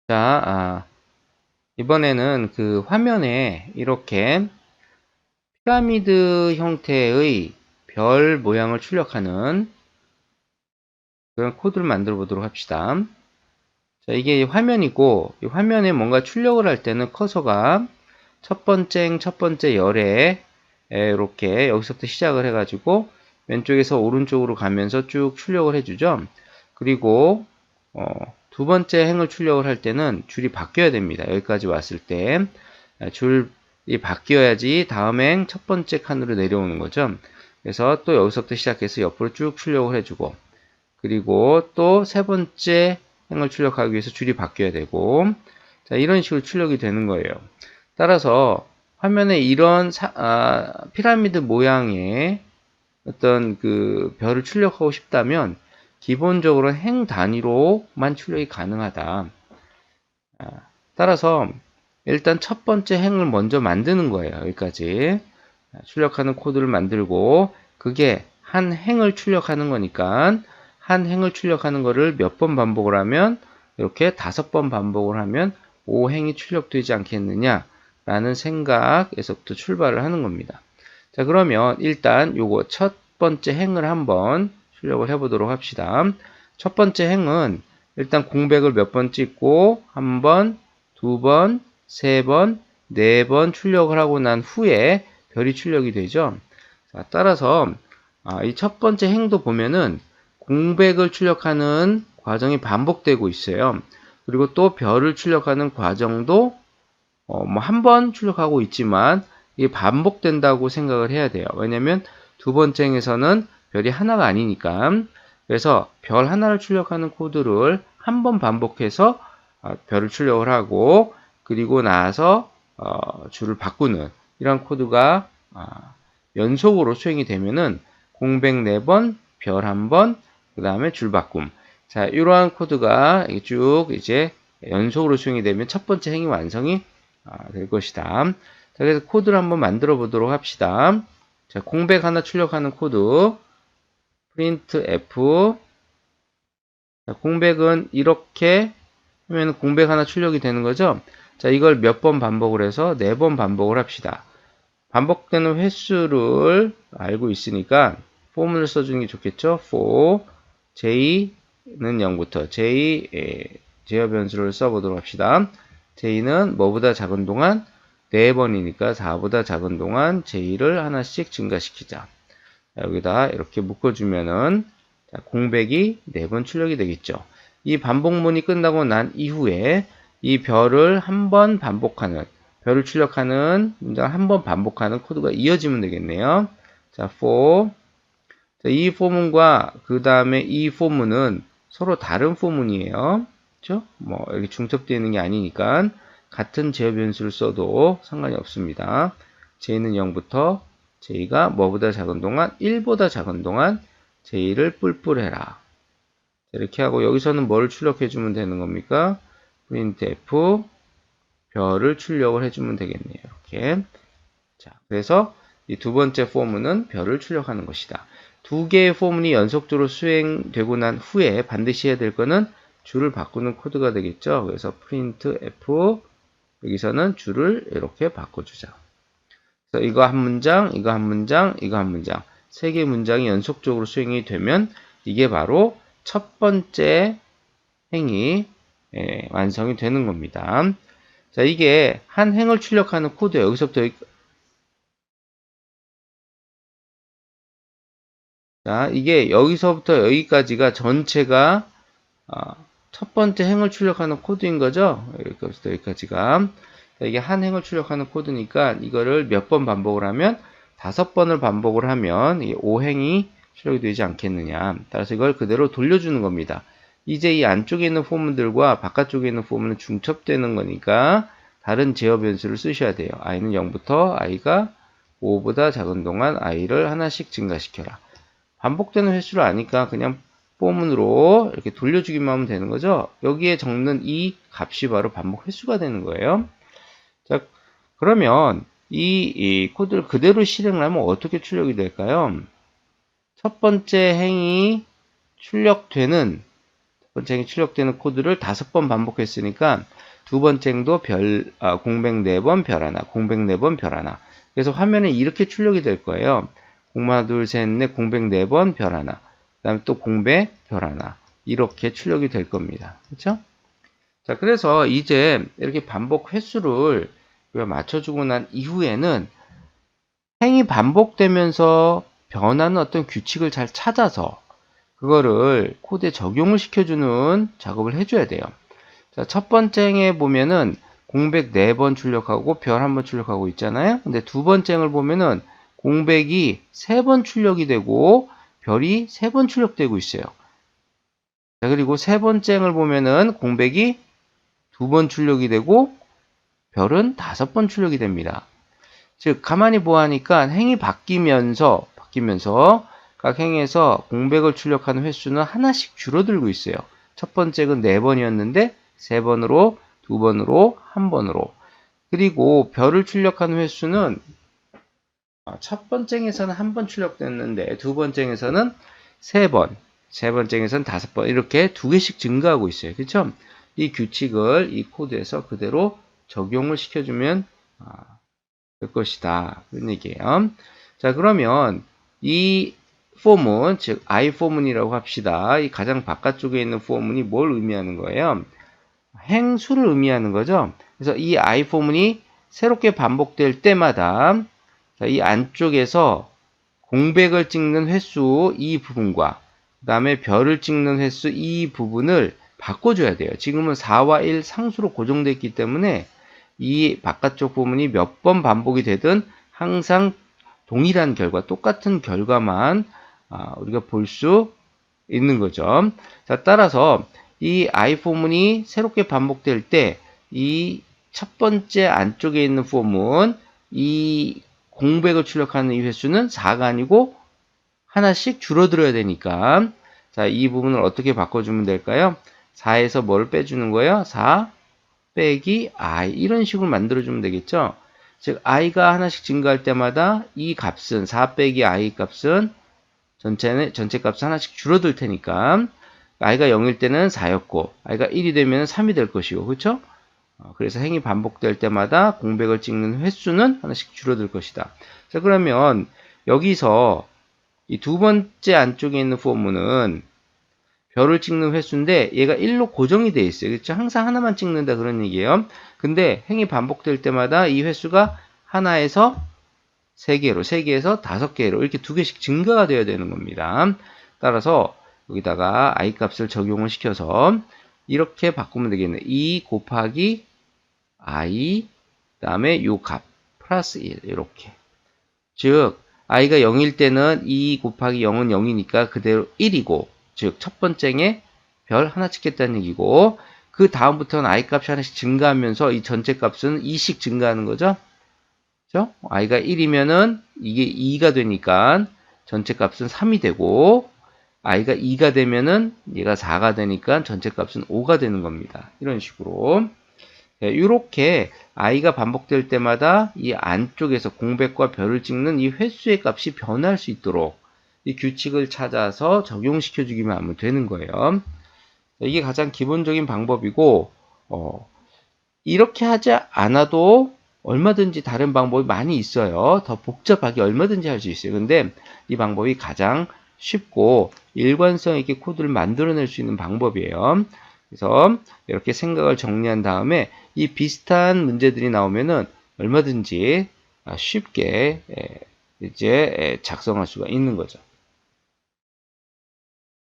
자, 이번에는 그 화면에 이렇게 피라미드 형태의 별 모양을 출력하는 그런 코드를 만들어 보도록 합시다. 자, 이게 화면이고, 이 화면에 뭔가 출력을 할 때는 커서가 첫 번째 열에 이렇게 여기서부터 시작을 해가지고 왼쪽에서 오른쪽으로 가면서 쭉 출력을 해주죠. 그리고 두 번째 행을 출력을 할 때는 줄이 바뀌어야 됩니다. 여기까지 왔을 때 줄이 바뀌어야지 다음 행 첫 번째 칸으로 내려오는 거죠. 그래서 또 여기서부터 시작해서 옆으로 쭉 출력을 해주고, 그리고 또 세 번째 행을 출력하기 위해서 줄이 바뀌어야 되고, 자, 이런 식으로 출력이 되는 거예요. 따라서 화면에 이런 피라미드 모양의 어떤 그 별을 출력하고 싶다면 기본적으로 행 단위로만 출력이 가능하다. 따라서 일단 첫 번째 행을 먼저 만드는 거예요. 여기까지 출력하는 코드를 만들고, 그게 한 행을 출력하는 거니까 한 행을 출력하는 거를 몇 번 반복을 하면, 이렇게 5번 반복을 하면 5행이 출력되지 않겠느냐 라는 생각에서부터 출발을 하는 겁니다. 자, 그러면 일단 요거 첫 번째 행을 한번 출력을 해 보도록 합시다. 첫 번째 행은 일단 공백을 몇 번 찍고, 한 번, 두 번, 세 번, 네 번 출력을 하고 난 후에 별이 출력이 되죠. 자, 따라서 이 첫 번째 행도 보면은 공백을 출력하는 과정이 반복되고 있어요. 그리고 또 별을 출력하는 과정도 뭐 한 번 출력하고 있지만 이게 반복된다고 생각을 해야 돼요. 왜냐면 두 번째 행에서는 별이 하나가 아니니까. 그래서 별 하나를 출력하는 코드를 한 번 반복해서 별을 출력을 하고, 그리고 나서 줄을 바꾸는 이런 코드가 연속으로 수행이 되면은 공백 4번, 별 1번, 그 다음에 줄 바꿈. 자, 이러한 코드가 쭉 이제 연속으로 수행이 되면 첫 번째 행위 완성이 될 것이다. 자, 그래서 코드를 한번 만들어 보도록 합시다. 자, 공백 하나 출력하는 코드 printf. 자, 공백은 이렇게 하면 공백 하나 출력이 되는 거죠. 자, 이걸 몇 번 반복을 해서 4번 반복을 합시다. 반복되는 횟수를 알고 있으니까 포문을 써주는 게 좋겠죠. for j는 0부터 제어 변수를 써보도록 합시다. j는 뭐보다 작은 동안 4번이니까 4보다 작은 동안 j를 하나씩 증가시키자. 여기다 이렇게 묶어주면은 공백이 4번 출력이 되겠죠. 이 반복문이 끝나고 난 이후에 이 별을 한 번 반복하는, 별을 출력하는 문장을 한 번 반복하는 코드가 이어지면 되겠네요. 자, for. 자, 이 포문과 그 다음에 이 포문은 서로 다른 포문이에요. 그렇죠? 뭐 여기 중첩되어 있는 게 아니니까 같은 제어 변수를 써도 상관이 없습니다. j는 0부터 j가 뭐보다 작은 동안 1보다 작은 동안 j를 뿔뿔해라. 이렇게 하고 여기서는 뭐를 출력해 주면 되는 겁니까? printf 별을 출력을 해주면 되겠네요. 이렇게. 자, 그래서 이 두 번째 포문은 별을 출력하는 것이다. 두 개의 포문이 연속적으로 수행되고 난 후에 반드시 해야 될 거는 줄을 바꾸는 코드가 되겠죠. 그래서 printf 여기서는 줄을 이렇게 바꿔주자. 그래서 이거 한 문장, 이거 한 문장, 이거 한 문장, 세 개의 문장이 연속적으로 수행이 되면 이게 바로 첫 번째 행이 완성이 되는 겁니다. 자, 이게 한 행을 출력하는 코드예요. 여기서부터 자, 이게 여기서부터 여기까지가 전체가 첫 번째 행을 출력하는 코드인 거죠. 여기서부터 여기까지가. 자, 이게 한 행을 출력하는 코드니까 이거를 몇 번 반복을 하면 5번을 반복을 하면 이 5행이 출력이 되지 않겠느냐. 따라서 이걸 그대로 돌려주는 겁니다. 이제 이 안쪽에 있는 포문들과 바깥쪽에 있는 포문은 중첩되는 거니까 다른 제어 변수를 쓰셔야 돼요. i는 0부터 i가 5보다 작은 동안 i를 하나씩 증가시켜라. 반복되는 횟수를 아니까 그냥 포문으로 이렇게 돌려주기만 하면 되는 거죠. 여기에 적는 이 값이 바로 반복 횟수가 되는 거예요. 자, 그러면 이 코드를 그대로 실행을 하면 어떻게 출력이 될까요? 첫 번째 행이 출력되는 번째 행이 출력되는 코드를 5번 반복했으니까 두 번째 행도 공백 4번 별 하나, 공백 4번 별 하나. 그래서 화면에 이렇게 출력이 될 거예요. 공마 둘, 셋, 넷, 공백 4번 별 하나. 그 다음에 또 공백 별 하나. 이렇게 출력이 될 겁니다. 그렇죠? 자, 그래서 이제 이렇게 반복 횟수를 우리가 맞춰주고 난 이후에는 행이 반복되면서 변하는 어떤 규칙을 잘 찾아서 그거를 코드에 적용을 시켜주는 작업을 해줘야 돼요. 자, 첫 번째 행에 보면은 공백 4번 출력하고 별 1번 출력하고 있잖아요. 근데 두 번째 행을 보면은 공백이 3번 출력이 되고 별이 3번 출력되고 있어요. 자, 그리고 세 번째 행을 보면은 공백이 2번 출력이 되고 별은 5번 출력이 됩니다. 즉 가만히 보아하니까 행이 바뀌면서 각 행에서 공백을 출력하는 횟수는 하나씩 줄어들고 있어요. 첫 번째는 4번이었는데 3번으로, 2번으로, 1번으로. 그리고 별을 출력하는 횟수는 첫 번째 행에서는 1번 출력됐는데 두 번째 행에서는 3번, 세 번째 행에서는 5번 이렇게 2개씩 증가하고 있어요. 그렇죠? 이 규칙을 이 코드에서 그대로 적용을 시켜주면 될 것이다. 그런 얘기예요. 자, 그러면 이 포문, 즉 I 포문이라고 합시다. 이 가장 바깥쪽에 있는 포문이 뭘 의미하는 거예요? 행수를 의미하는 거죠. 그래서 이 I 포문이 새롭게 반복될 때마다 이 안쪽에서 공백을 찍는 횟수 이 부분과 그 다음에 별을 찍는 횟수 이 부분을 바꿔줘야 돼요. 지금은 4와 1 상수로 고정되어 있기 때문에 이 바깥쪽 부분이 몇 번 반복이 되든 항상 동일한 결과, 똑같은 결과만 우리가 볼 수 있는 거죠. 자, 따라서 이 I 포문이 새롭게 반복될 때 이 첫 번째 안쪽에 있는 포문, 이 공백을 출력하는 이 횟수는 4가 아니고 하나씩 줄어들어야 되니까 자, 이 부분을 어떻게 바꿔주면 될까요? 4에서 뭘 빼주는 거예요? 4 빼기 I 이런 식으로 만들어주면 되겠죠? 즉 i가 하나씩 증가할 때마다 이 값은 4 빼기 I 값은 전체 값은 하나씩 줄어들 테니까 i가 0일 때는 4였고 i가 1이 되면 3이 될 것이고 그렇죠? 그래서 행이 반복될 때마다 공백을 찍는 횟수는 하나씩 줄어들 것이다. 자, 그러면 여기서 이 두 번째 안쪽에 있는 포문은 별을 찍는 횟수인데 얘가 1로 고정이 되어 있어요. 그렇죠? 항상 하나만 찍는다 그런 얘기예요. 근데 행이 반복될 때마다 이 횟수가 하나에서 3개로, 3개에서 5개로 이렇게 2개씩 증가가 되어야 되는 겁니다. 따라서 여기다가 i 값을 적용을 시켜서 이렇게 바꾸면 되겠네. 2 곱하기 i 그다음에 요 값 플러스 1 이렇게. 즉 i가 0일 때는 2 곱하기 0은 0이니까 그대로 1이고 즉 첫 번째에 별 하나 찍겠다는 얘기고 그 다음부터는 i 값이 하나씩 증가하면서 이 전체 값은 2씩 증가하는 거죠. 그렇죠? i가 1이면은 이게 2가 되니까 전체 값은 3이 되고 i가 2가 되면은 얘가 4가 되니까 전체 값은 5가 되는 겁니다. 이런 식으로 이렇게 i가 반복될 때마다 이 안쪽에서 공백과 별을 찍는 이 횟수의 값이 변할 수 있도록 이 규칙을 찾아서 적용시켜 주기만 하면 되는 거예요. 이게 가장 기본적인 방법이고 이렇게 하지 않아도 얼마든지 다른 방법이 많이 있어요. 더 복잡하게 얼마든지 할 수 있어요. 근데 이 방법이 가장 쉽고 일관성 있게 코드를 만들어낼 수 있는 방법이에요. 그래서 이렇게 생각을 정리한 다음에 이 비슷한 문제들이 나오면은 얼마든지 쉽게 이제 작성할 수가 있는 거죠.